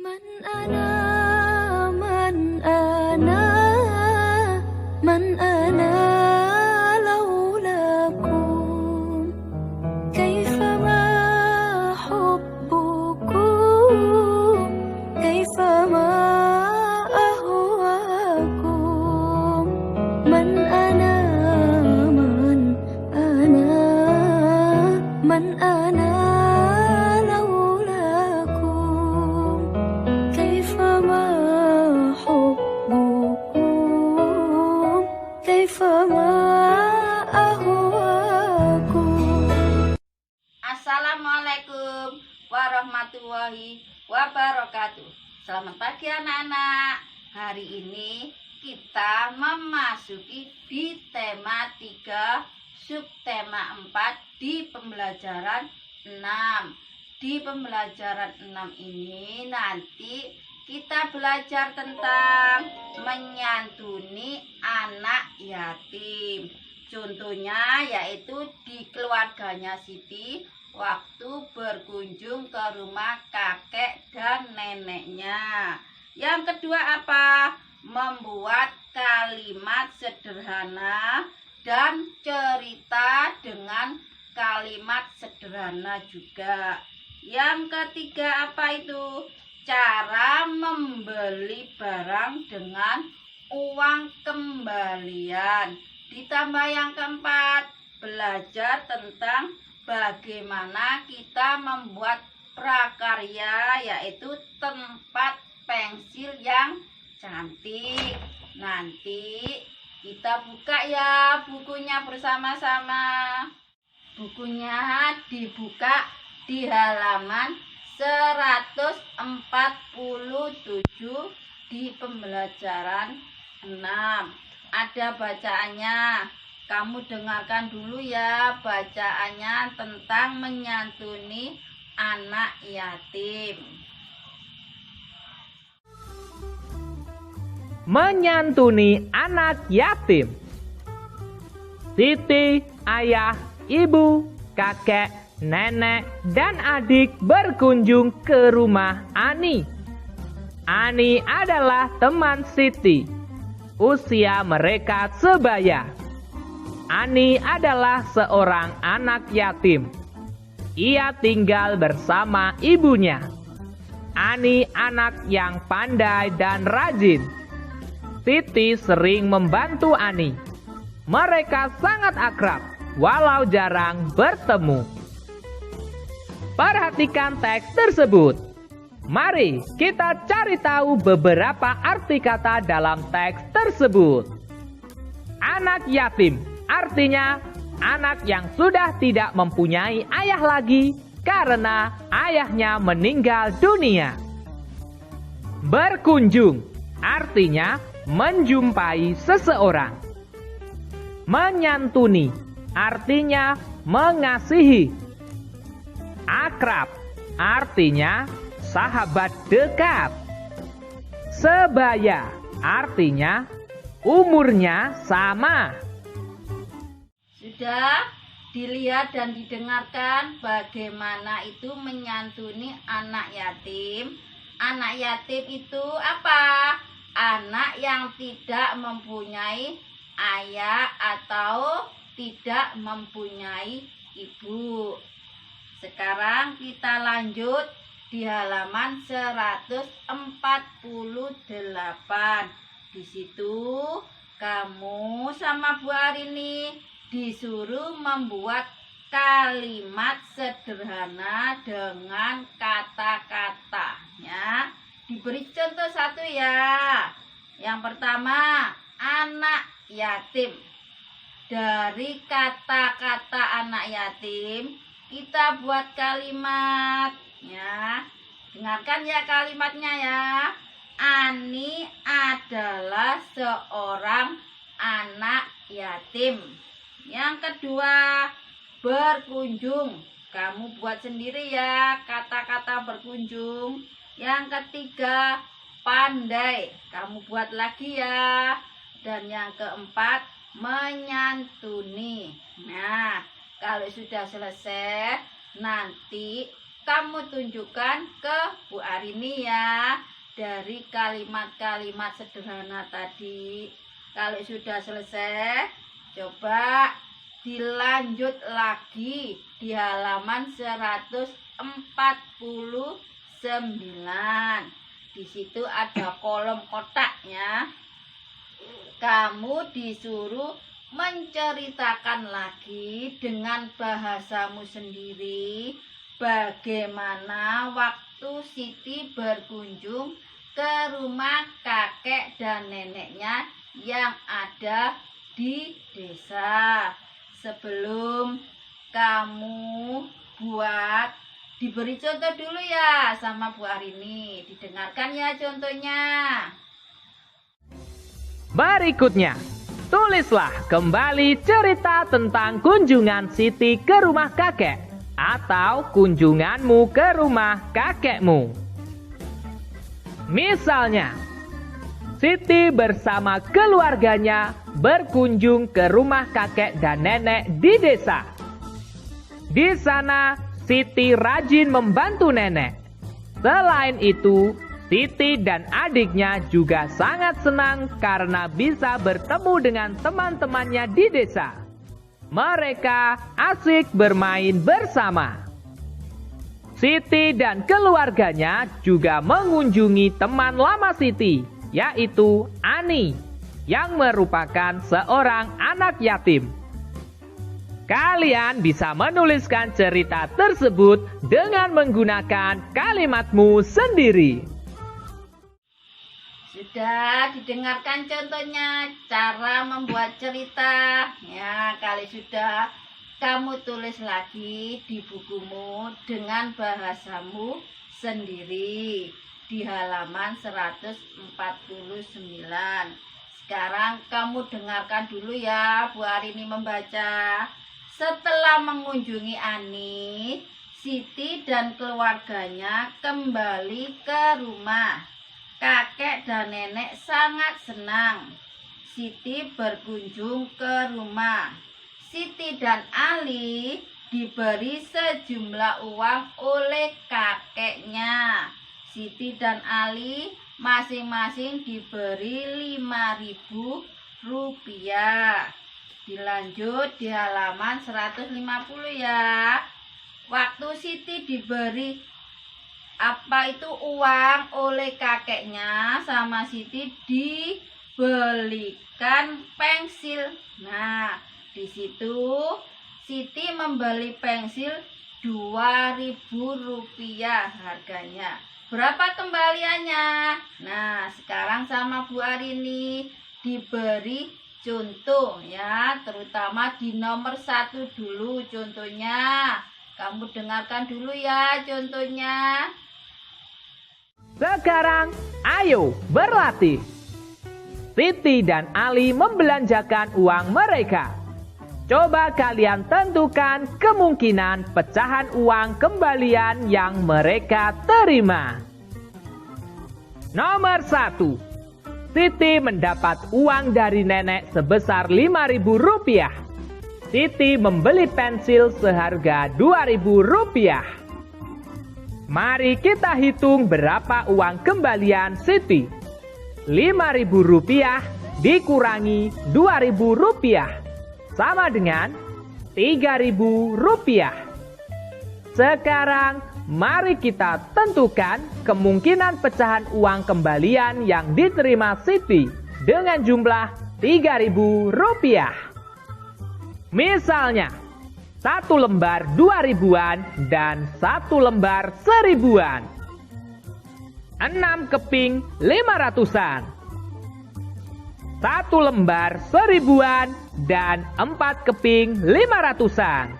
من أنا من أنا من أنا لولاكم كيفما حبكم كيفما أهواكم من أنا من أنا من أنا Assalamualaikum warahmatullahi wabarakatuh. Selamat pagi anak-anak. Hari ini kita memasuki di tema 3 subtema 4 di pembelajaran 6. Di pembelajaran 6 ini nanti kita belajar tentang menyantuni anak yatim. Contohnya yaitu di keluarganya Siti waktu berkunjung ke rumah kakek dan neneknya. Yang kedua apa? Membuat kalimat sederhana dan cerita dengan kalimat sederhana juga. Yang ketiga apa itu? Cara membeli barang dengan uang kembalian. Ditambah yang keempat, belajar tentang bagaimana kita membuat prakarya, yaitu tempat pensil yang cantik. Nanti kita buka ya bukunya bersama-sama. Bukunya dibuka di halaman 147 di pembelajaran 6. Ada bacaannya. Kamu dengarkan dulu ya bacaannya tentang menyantuni anak yatim. Menyantuni anak yatim. Siti, ayah, ibu, kakek, nenek, dan adik berkunjung ke rumah Ani. Ani adalah teman Siti. Usia mereka sebaya. Ani adalah seorang anak yatim. Ia tinggal bersama ibunya. Ani anak yang pandai dan rajin. Siti sering membantu Ani. Mereka sangat akrab, walau jarang bertemu. Perhatikan teks tersebut. Mari kita cari tahu beberapa arti kata dalam teks tersebut. Anak yatim artinya anak yang sudah tidak mempunyai ayah lagi karena ayahnya meninggal dunia. Berkunjung artinya menjumpai seseorang. Menyantuni artinya mengasihi. Akrab artinya sahabat dekat. Sebaya artinya umurnya sama. Sudah dilihat dan didengarkan bagaimana itu menyantuni anak yatim. Anak yatim itu apa? Anak yang tidak mempunyai ayah atau tidak mempunyai ibu. Sekarang kita lanjut di halaman 148. Di situ kamu sama Bu Arini disuruh membuat kalimat sederhana dengan kata-katanya. Diberi contoh satu ya. Yang pertama, anak yatim. Dari kata-kata anak yatim, kita buat kalimat ya. Dengarkan ya kalimatnya ya. Ani adalah seorang anak yatim. Yang kedua, berkunjung. Kamu buat sendiri ya kata-kata berkunjung. Yang ketiga, pandai. Kamu buat lagi ya. Dan yang keempat, menyantuni. Nah, kalau sudah selesai, nanti kamu tunjukkan ke Bu Arini ya, dari kalimat-kalimat sederhana tadi. Kalau sudah selesai, coba dilanjut lagi di halaman 149. Di situ ada kolom kotaknya. Kamu disuruh menceritakan lagi dengan bahasamu sendiri bagaimana waktu Siti berkunjung ke rumah kakek dan neneknya yang ada di desa. Sebelum kamu buat, diberi contoh dulu ya sama Bu Arini. Didengarkan ya contohnya. Berikutnya, tulislah kembali cerita tentang kunjungan Siti ke rumah kakek atau kunjunganmu ke rumah kakekmu. Misalnya, Siti bersama keluarganya berkunjung ke rumah kakek dan nenek di desa. Di sana, Siti rajin membantu nenek. Selain itu, Siti dan adiknya juga sangat senang karena bisa bertemu dengan teman-temannya di desa. Mereka asik bermain bersama. Siti dan keluarganya juga mengunjungi teman lama Siti, yaitu Ani, yang merupakan seorang anak yatim. Kalian bisa menuliskan cerita tersebut dengan menggunakan kalimatmu sendiri. Sudah didengarkan contohnya cara membuat cerita. Ya, kalau sudah, kamu tulis lagi di bukumu dengan bahasamu sendiri di halaman 149. Sekarang kamu dengarkan dulu ya Bu Arini membaca. Setelah mengunjungi Ani, Siti dan keluarganya kembali ke rumah. Kakek dan nenek sangat senang. Siti berkunjung ke rumah. Siti dan Ali diberi sejumlah uang oleh kakeknya. Siti dan Ali masing-masing diberi 5.000 rupiah. Dilanjut di halaman 150 ya. Waktu Siti diberi uang oleh kakeknya, sama Siti dibelikan pensil. Nah, di situ Siti membeli pensil 2.000 rupiah harganya. Berapa kembaliannya? Nah, sekarang sama Bu Arini diberi contoh ya, terutama di nomor 1 dulu contohnya. Kamu dengarkan dulu ya contohnya. Sekarang, ayo berlatih. Siti dan Ali membelanjakan uang mereka. Coba kalian tentukan kemungkinan pecahan uang kembalian yang mereka terima. Nomor 1. Siti mendapat uang dari nenek sebesar 5.000 rupiah. Siti membeli pensil seharga 2.000 rupiah. Mari kita hitung berapa uang kembalian Siti. 5.000 rupiah dikurangi 2.000 rupiah sama dengan 3.000 rupiah. Sekarang mari kita tentukan kemungkinan pecahan uang kembalian yang diterima Siti dengan jumlah 3.000 rupiah. Misalnya, 1 lembar 2.000-an dan 1 lembar 1.000-an. 6 keping 500-an. 1 lembar 1.000-an dan 4 keping 500-an.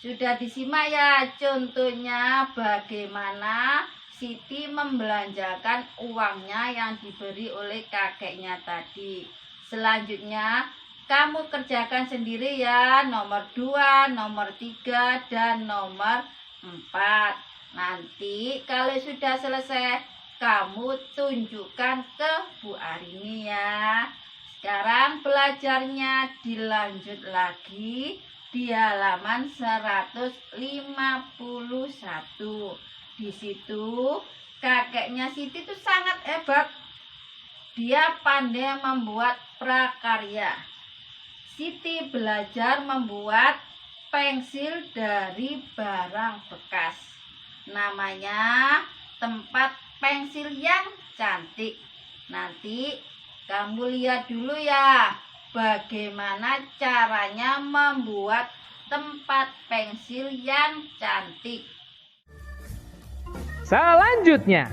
Sudah disimak ya contohnya bagaimana Siti membelanjakan uangnya yang diberi oleh kakeknya tadi. Selanjutnya kamu kerjakan sendiri ya, nomor 2, nomor 3, dan nomor 4. Nanti kalau sudah selesai, kamu tunjukkan ke Bu Arini ya. Sekarang belajarnya dilanjut lagi di halaman 151. Di situ kakeknya Siti itu sangat hebat. Dia pandai membuat prakarya. Siti belajar membuat pensil dari barang bekas. Namanya tempat pensil yang cantik. Nanti kamu lihat dulu ya, bagaimana caranya membuat tempat pensil yang cantik. Selanjutnya,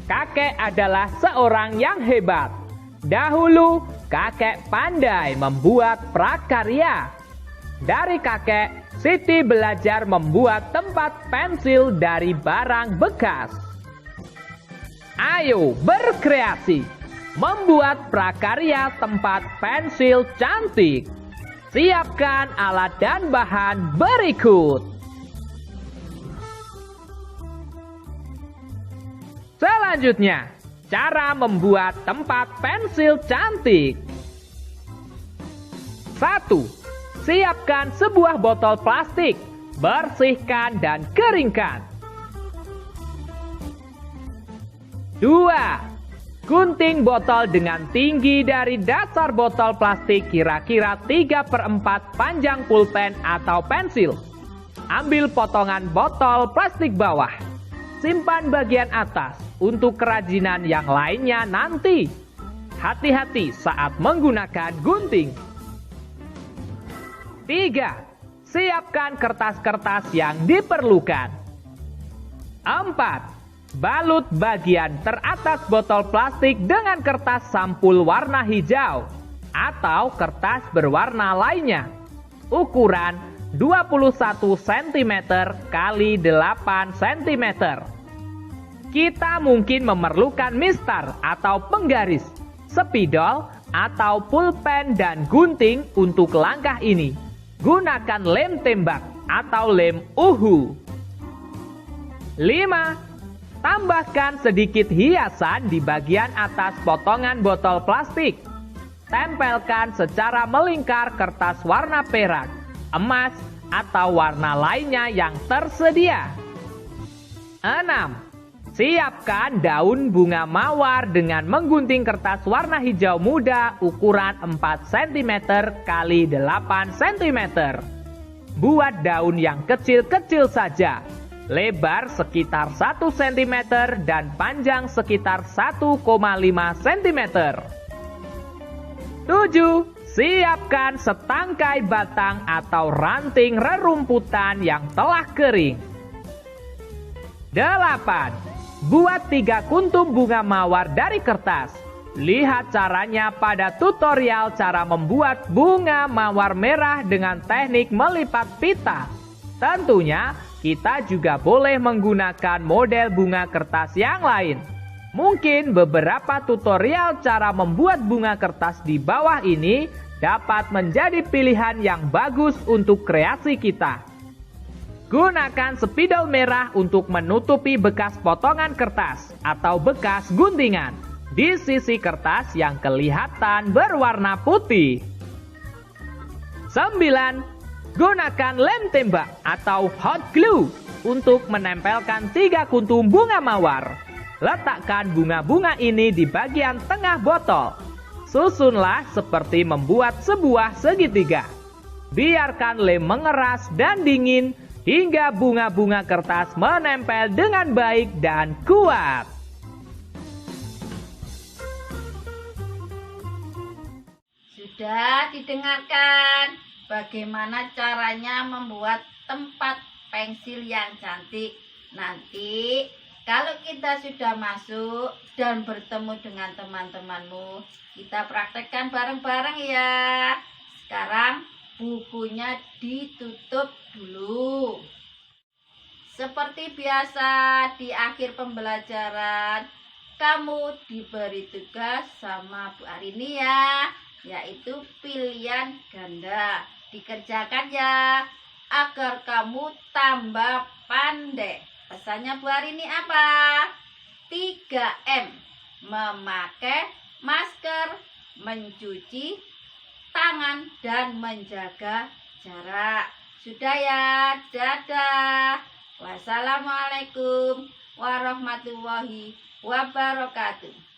kakek adalah seorang yang hebat. Dahulu, kakek pandai membuat prakarya. Dari kakek, Siti belajar membuat tempat pensil dari barang bekas. Ayo berkreasi, membuat prakarya tempat pensil cantik. Siapkan alat dan bahan berikut. Selanjutnya, cara membuat tempat pensil cantik. 1. Siapkan sebuah botol plastik, bersihkan dan keringkan. 2. Gunting botol dengan tinggi dari dasar botol plastik kira-kira 3/4 panjang pulpen atau pensil. Ambil potongan botol plastik bawah. Simpan bagian atas untuk kerajinan yang lainnya nanti. Hati-hati saat menggunakan gunting. 3. Siapkan kertas-kertas yang diperlukan. 4. Balut bagian teratas botol plastik dengan kertas sampul warna hijau atau kertas berwarna lainnya. Ukuran 21 cm x 8 cm. Kita mungkin memerlukan mistar atau penggaris, spidol atau pulpen dan gunting untuk langkah ini. Gunakan lem tembak atau lem uhu. 5. Tambahkan sedikit hiasan di bagian atas potongan botol plastik. Tempelkan secara melingkar kertas warna perak, emas, atau warna lainnya yang tersedia. 6. Siapkan daun bunga mawar dengan menggunting kertas warna hijau muda ukuran 4 cm x 8 cm. Buat daun yang kecil-kecil saja, lebar sekitar 1 cm dan panjang sekitar 1,5 cm. 7. Siapkan setangkai batang atau ranting rerumputan yang telah kering. 8. Buat 3 kuntum bunga mawar dari kertas. Lihat caranya pada tutorial cara membuat bunga mawar merah dengan teknik melipat pita. Tentunya kita juga boleh menggunakan model bunga kertas yang lain. Mungkin beberapa tutorial cara membuat bunga kertas di bawah ini dapat menjadi pilihan yang bagus untuk kreasi kita. Gunakan spidol merah untuk menutupi bekas potongan kertas atau bekas guntingan di sisi kertas yang kelihatan berwarna putih. 9. Gunakan lem tembak atau hot glue untuk menempelkan 3 kuntum bunga mawar. Letakkan bunga-bunga ini di bagian tengah botol. Susunlah seperti membuat sebuah segitiga. Biarkan lem mengeras dan dingin hingga bunga-bunga kertas menempel dengan baik dan kuat. Sudah didengarkan bagaimana caranya membuat tempat pensil yang cantik. Nanti kalau kita sudah masuk dan bertemu dengan teman-temanmu, kita praktekkan bareng-bareng ya. Sekarang bukunya ditutup dulu. Seperti biasa di akhir pembelajaran, kamu diberi tugas sama Bu Arini ya, yaitu pilihan ganda. Dikerjakan ya, agar kamu tambah pandai. Pesannya Bu Arini apa? 3M. Memakai masker, mencuci tangan, dan menjaga jarak. Sudah ya, dadah. Wassalamualaikum warahmatullahi wabarakatuh.